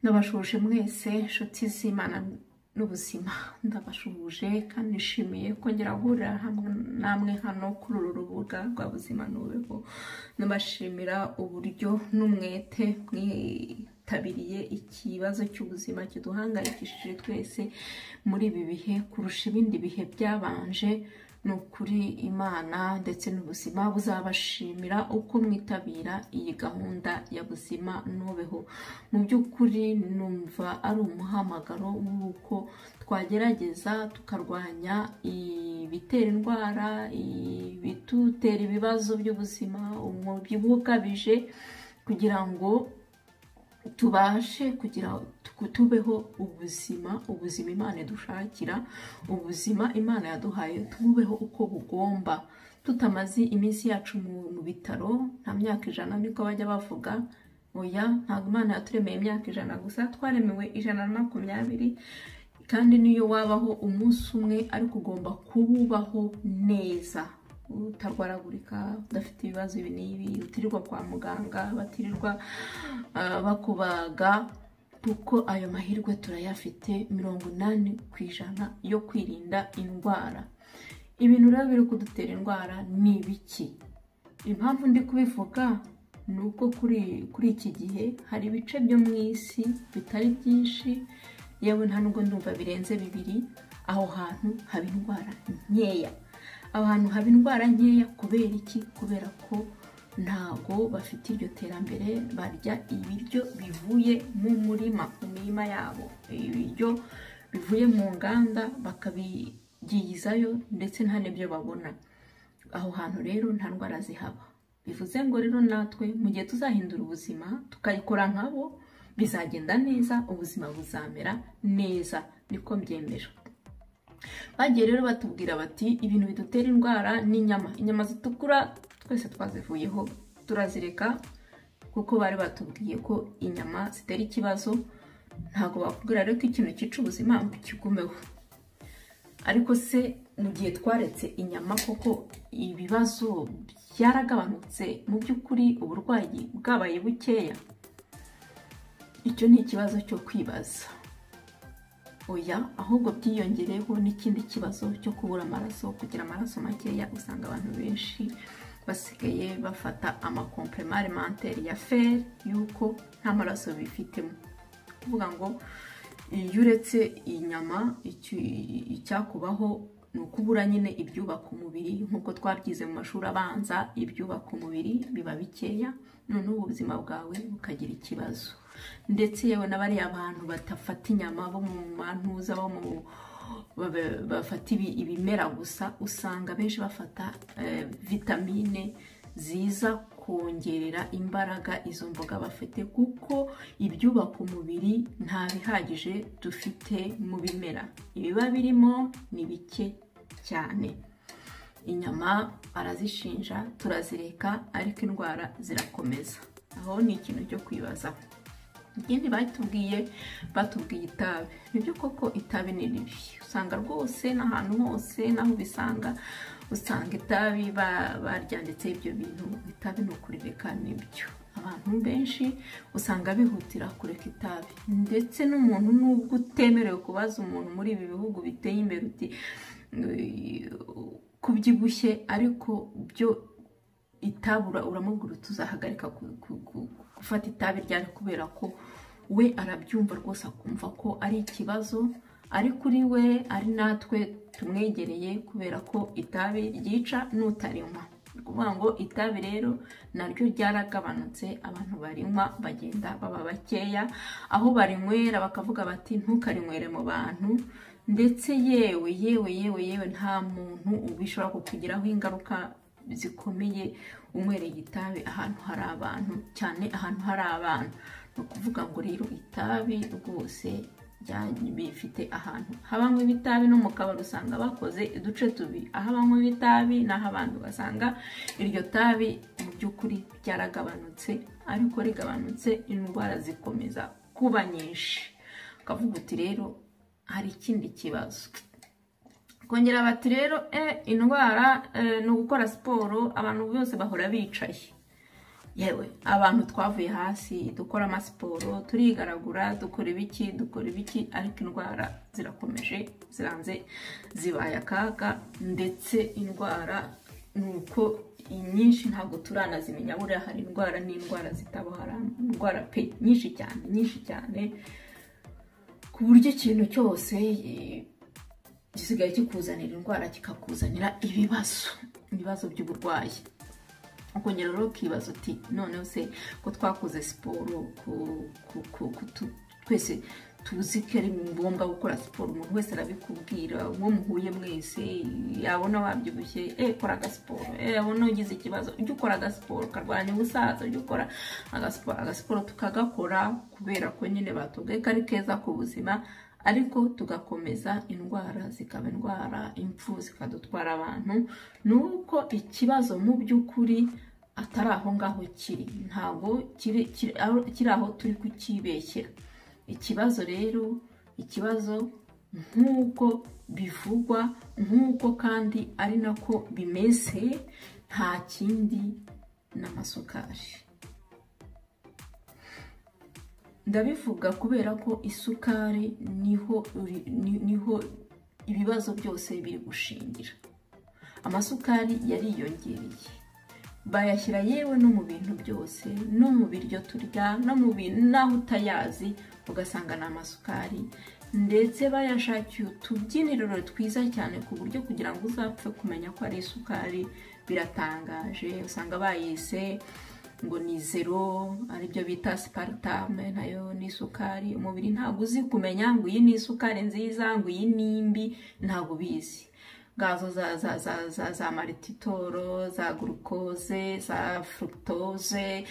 Ndabashuje mwese nshuti z'Imana n'ubuzima, ndabashuje kandi nishimiye kongera guhurira hamwe namwe hano kuri uru rubuga rwa Buzima Nubeho. Ndabashimira uburyo n'umwete mwitabiriye ikibazo cy'ubuzima kiduhangayikishije twese muri ibi bihe kurusha ibindi bihe byabanje. Nukuri Imana ndetse n'ubuzima buzabashimira uko mwitabira iyi gahunda ya Buzima Nubeho. Mu by'ukuri numva ari umuhamagaro w'uko twagerageza tukarwanya ibitera indwara, ibitutera ibibazo by'ubuzima, umubyibuho ukabije, kugira ngo tubashe kugira tubeho ubuzima Imana idushakira, ubuzima Imana yaduhaye tubeho uko bugomba, tutamaze iminsi yacu mu bitaro. Nta myaka 100 niko bajya bavuga. Oya, ntabwo Imana yaturemeye imyaka 100 gusa, twaremewe 120, kandi niyo wabaho umunsi umwe ariko ugomba kubaho neza, utarwaragurika, udafite ibibazo ibi n'ibi, utirirwa kwa muganga, batirirwa bakubaga, kuko ayo mahirwe turayafite 80% yo kwirinda indwara. Ibintu rero biri kudutera indwara ni ibiki? Impamvu ndi kubivuga ni uko kuri iki gihe hari ibice byo mu isi bitari byinshi, yewe nta nubwo ndumva birenze 2, aho hantu haba indwara nkeya. Aho hantu haba indwara nkeya kubera iki? Kubera ko ntago bafite iryo terambere, barya ibiryo bivuye mu mirima yabo, ibiryo bivuye mu nganda bakabigizayo, ndetse nta n'ibyo babona. Aho hantu rero nta ndwara zihaba. Bivuze ngo rero natwe mu gihe tuzahindura ubuzima tukayikora nkabo, bizagenda neza, ubuzima buzamera neza, niko mbyemera. Bagiye rero batubwira bati ibintu bidutera indwara ni inyama zitukura, twese twazivuyeho turazireka, kuko bari batubwiye ko inyama zitera ikibazo. Ntago bakubwira rero ko ikintu cyica ubuzima kigumeho. Ariko se mu gihe twaretse inyama koko ibibazo byaragabanutse? Mu by'ukuri uburwayi bwabaye bukeya? Icyo ni ikibazo cyo kwibaza. Oya, ahubwo byiyongereyeho n'ikindi kibazo cyo kubura amaraso, kugira amaraso makeya. Usanga abantu benshi basigaye bafata amakomplement alimentaire ya fer yuko nta maraso bifitemo. Kuvuga ngo iyo uretse inyama icyakubaho ni ukubura nyine ibyubaka umubiri, nk'uko twabyize mu mashuri abanza. Ibyubaka umubiri biba bikeya, none ubuzima bwawe bukagira ikibazo. Ndetse yewe n'abari abantu batafata inyama, bo mu mantuza, bafata ibimera gusa, usanga benshi bafata vitamine ziza kongerera imbaraga izo mboga bafite, kuko ibyubaka umubiri nta bihagije dufite mu bimera. Ibiba birimo ni bike cyane. Inyama barazishinja, turazireka, ariko indwara zirakomeza. Aho ni ikintu cyo kwibazaho. Ikindi batubwiye itabi. Nibyo koko itabi ni ribi. Usanga rwose n'ahantu hose naho bisanga, usanga itabi baryanditse ibyo bintu. Itabi ni ukurireka, nibyo. Abantu benshi usanga bihutira kureka itabi. Ndetse n'umuntu nubwo utemerewe kubaza umuntu muri ibi bihugu biteye imbere uti kubyibushye, ariko byo itabura uramubwira tuzahagarika gufata itabi ryari, kubera ko we arabyumva rwose, akumva ko ari ikibazo, ari kuri we, ari natwe tumwegereye, kubera ko itabi ryica n'utarinywa. Kuvuga ngo itabi rero naryo ryaragabanutse, abantu barinywa bagenda baba bakeya, aho barinywera bakavuga bati ntukarinywere mu bantu. Ndetse yewe nta muntu ubishobora kukugiraho ingaruka zikomeye unywereye itabi ahantu hari abantu, cyane ahantu hari abantu. Ni ukuvuga ngo rero itabi rwose bifite ahantu habanywa ibitabi, no mu kabari usanga bakoze uduce tubiri, aho abanywa ibitabi n'aho abantu basanga iryo tabi mu by'ukuri ryaragabanutse. Ariko rigabanutse indwara zikomeza kuba nyinshi. Ukavuga uti rero hari ikindi kibazo. Kongera bati rero indwara ni ugukora siporo. Abantu bose bahora bicaye. yewe abantu twavuye hasi dukora amasiporo turigaragura dukora ibiki ariko indwara zirakomeje ziranze zibaye akaga ndetse indwara nuko inyinshi ntabwo turanazimenya buriya hari indwara n'indwara zitabara indwara pe nyinshi cyane ku buryo ikintu cyose gisigaye kikuzanira indwara kikakuzanira ibibazo by'uburwayi ukongera rero ukibaza uti noneho se ko twakoze siporo twese tuzi ko ari ngombwa gukora siporo umuntu wese arabikubwira uwo muhuye mwese yabona wabyibushye kora agasiporo yabona ugize ikibazo ujye ukora agasiporo karwanya ubusaza ujye ukora agasiporo tukagakora kubera ko nyine batubwiye ko ari keza ku buzima ariko tugakomeza indwara zikaba indwara impfu zikadutwara abantu nuko ikibazo mu by'ukuri atari aho ngaho kiri ntabwo kiri aho turi kukibeshyera ikibazo rero nk'uko bivugwa nk'uko kandi ari nako bimeze nta kindi n'amasukari ndabivuga kubera ko isukari niho ibibazo byose biri gushingira amasukari yariyongereye bayashyira yewe no mu bintu byose no mu biryo turya no mu bintu naho utayazi ugasanga ni amasukari ndetse bayashakiye utubyiniriro twiza cyane ku buryo kugira ngo uzapfe kumenya ko ari isukari biratangaje usanga bayise ngo ni zero aribyo bita aspartame nayo ni isukari umubiri ntabwo uzi kumenya ngo iyi ni isukari nziza ngo iyi ni mbi ntabwo bizi gazo za marititoro za glucose za fructose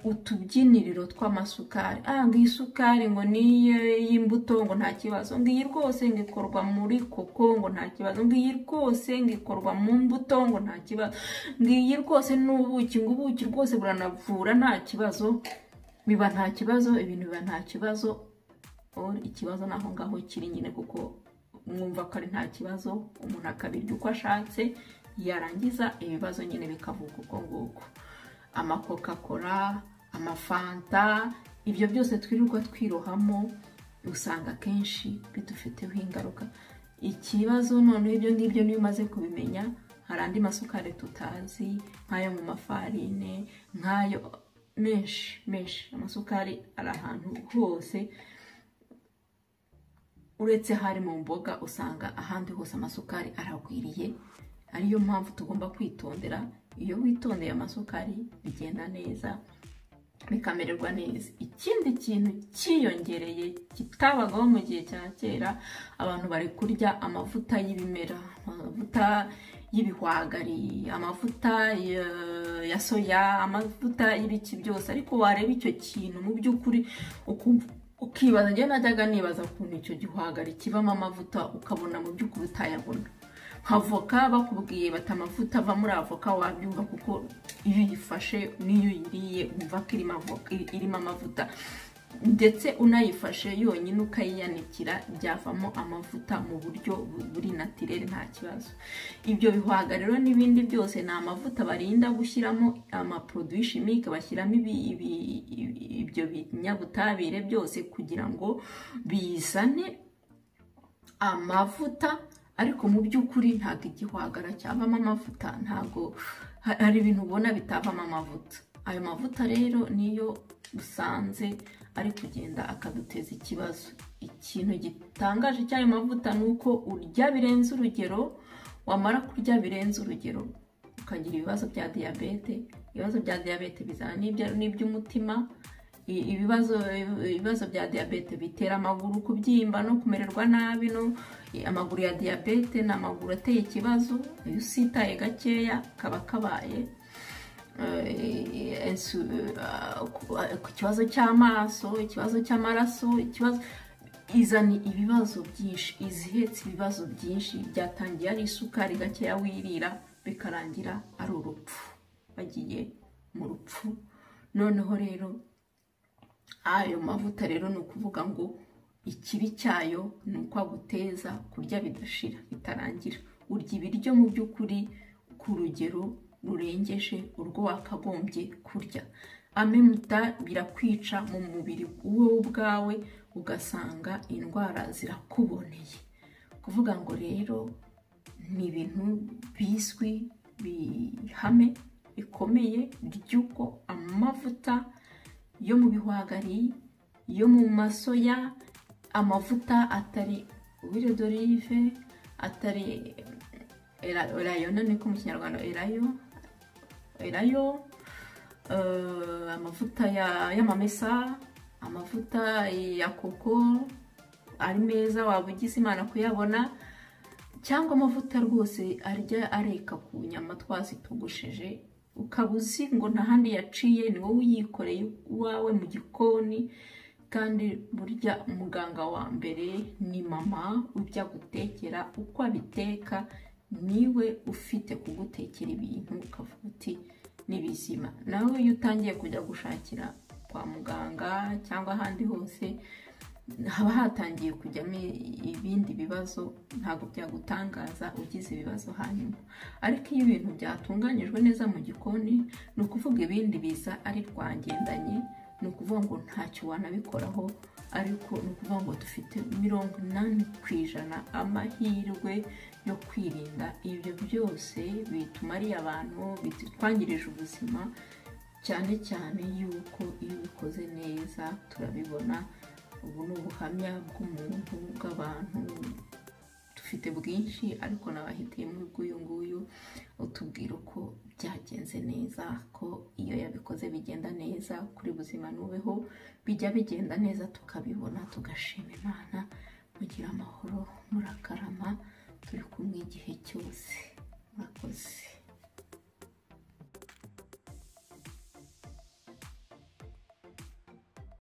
utubyiniriro tw'amasukari ngo iyi sukari ngo niyo y'imbuto ngo nta kibazo ngo iyi rwose ngo ikorwa muri koko ngo nta kibazo ngo iyi rwose ngo ikorwa mu mbuto ngo nta kibazo ngo iyi rwose n'ubuki ngo ubuki rwose buranavura nta kibazo biba nta kibazo ibintu biba nta kibazo ikibazo naho ngaho kiri nyine kuko mwumva ko ari nta kibazo umuntu akabirya uko ashatse yarangiza ibibazo nyine bikavuga uko nguko amakoka-cola amafanta ibyo byose twirirwa twirohamo usanga kenshi bidufiteho ingaruka ikibazo noneho ibyo ngibyo niyo umaze kubimenya hari andi masukari tutazi nk'ayo mu mafarine nk'ayo menshi amasukari ari ahantu hose uretse hari mu mboga usanga ahandi hose amasukari aragwiriye ariyo mpamvu tugomba kwitondera iyo witondeye amasukari bigenda neza bikamererwa neza ikindi kintu cyiyongereye kitabagaho mu gihe cya kera abantu bari kurya amavuta y'ibimera amavuta y'ibihwagari amavuta ya soya amavuta y'ibiki byose ariko wareba icyo kintu mu by'ukuri ukibaza njye najyaga nibaza ukuntu icyo gihwagari kibamo amavuta ukabona mu by'ukuri utayabona avoka bakubwiye bata amavuta ava muri avoka wabyumva kuko iyo uyifashe n'iyo uyiriye wumva ko irimo amavuta ndetse unayifashe yonyine ukayiyanikira byavamo amavuta mu buryo buri natirere nta kibazo ibyo bihwaga rero n'ibindi byose ni amavuta barinda gushyiramo amaproduit chimique bashyiramo ibyo binyabutabire byose kugira ngo bizane amavuta ariko mu by'ukuri ntabwo igihwagara cyavamo amavuta ntabwo hari ibintu ubona bitavamo amavuta ayo mavuta rero niyo usanze ari kugenda akaduteza ikibazo ikintu gitangaje cy'ayo mavuta ni uko urya birenze urugero wamara kurya birenze urugero ukagira ibibazo bya diyabete bizana n'iby'umutima ibibazo bya diyabete bitera amaguru kubyimba no kumererwa nabi no amaguru ya diyabete ni amaguru ateye ikibazo iyo usitaye gakeya kaba kabaye ku kibazo cy'amaso ikibazo cy'amaraso ikibazo izana ibibazo byinshi izihetse ibibazo byinshi byatangiye ari isukari gakeya wirira bikarangira ari urupfu bagiye mu rupfu noneho rero ayo mavuta rero ni ukuvuga ngo ikibi cyayo ni uko aguteza kurya bidashira bitarangira urya ibiryo mu by'ukuri ku rugero rurengeje urwo wakagombye kurya. Amemuta birakwica mu mubiri wowe ubwawe, ugasanga indwara zirakuboneye. Kuvuga ngo rero ni ibintu bizwi bihame bikomeye ry'uko amavuta yo mu bihwagari, yo mu masoya, amavuta atari huile d'olive, atari elayo, niko mu Kinyarwanda elayo, amavuta y'amamesa, amavuta ya koko ari meza waba ugize Imana kuyabona, cyangwa amavuta rwose arya areka ku nyama twazitogosheje, ukaba uzi ngo nta handi yaciye, ni wowe uyikoreye iwawe mu gikoni. Kandi burya umuganga wa mbere ni mama ujya gutekera, uko abiteka niwe ufite kugutekera ibintu ukavuga uti ni bizima. Nawe iyo utangiye kujya gushakira kwa muganga cyangwa ahandi hose, haba hatangiye kujyamo ibindi bibazo, ntabwo byagutangaza ugize ibibazo hanyuma. Ariko iyo ibintu byatunganyijwe neza mu gikoni, ni ukuvuga ibindi biza ari rwangendanye, ni ukuvuga ngo ntacyo wanabikoraho, ariko ni ukuvuga ngo dufite 80% amahirwe yo kwirinda ibyo byose bitumariye abantu, bitwangirije ubuzima, cyane cyane yuko iyo bikoze neza turabibona. Ubu ni ubuhamya bw'umuntu bw'abantu dufite bwinshi, ariko nabahitiyemo bw'uyu nguyu utubwira uko byagenze neza, ko iyo yabikoze bigenda neza kuri Buzima Nubeho, bijya bigenda neza tukabibona, tugashima Imana. Mugira amahoro, murakarama, turi kumwe igihe cyose. Murakoze.